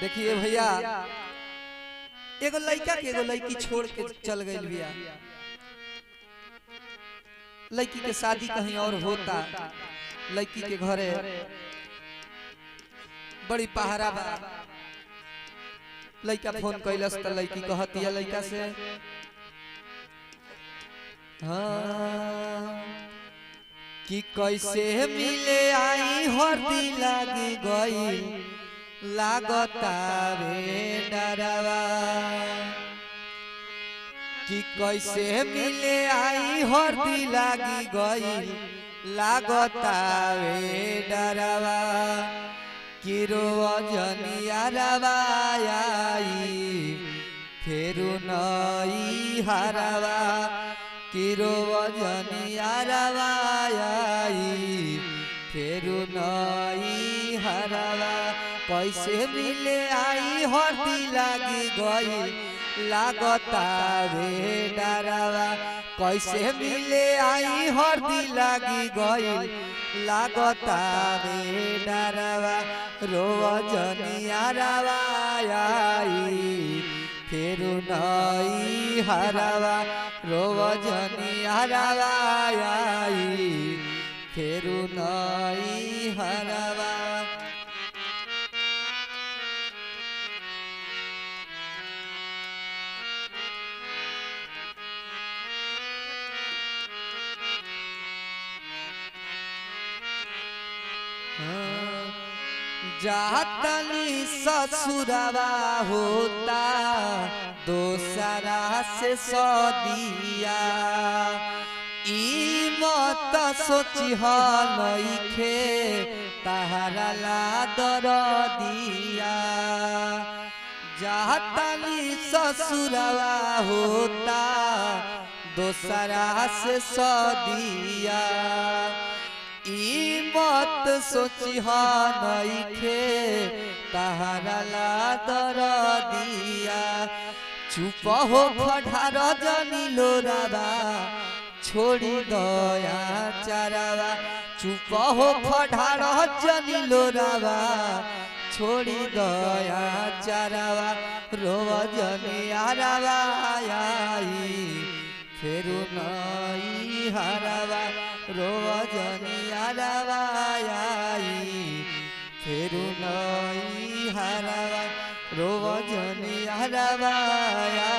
देखिए भैया एगो लड़का के एगो लड़की छोड़ के चल गई भैया। लड़की के शादी कहीं और होता, लड़की के घरे बड़ी पहरा बा। लड़का फोन कैलस त लड़की कहती है लड़का से हाँ कि कैसे मिले आई हरदी लागी गई लागता रे डरवा। कि कैसे मिले आई हरदी लागी गई लागता रे डरवा। कि रोजनिया रवाई फेरू नई हरवा। कि रोजनिया रवाई फेरू नई हरवा। कैसे मिले आई हरदी लागी गई लागता रे डरवा। कैसे मिले आई हरदी लागी गई लागता रे डरवा। रोजनिया रवाई फेरू नई हरवा। रोजनिया रवाई फेरू नई हरवा। जातनी ससुरवा होता दोसरा से सदिया। ई मत सोची नइखे तहरा ला दरदिया। जातनी ससुरवा होता दोसरा से सदिया। ई मत सोची नइखे तहरा ला दरदिया। चुप हो खढ़ार जनी लोरावा छोड़ी दया चारावा। चुप हो खढ़ार जनी लोरावा छोड़ी दया चारावा। रोजनिया रवाई फेरू नई हरवा। रोजनिया रवाई फेरू नई हरवा। रोजनिया रवाई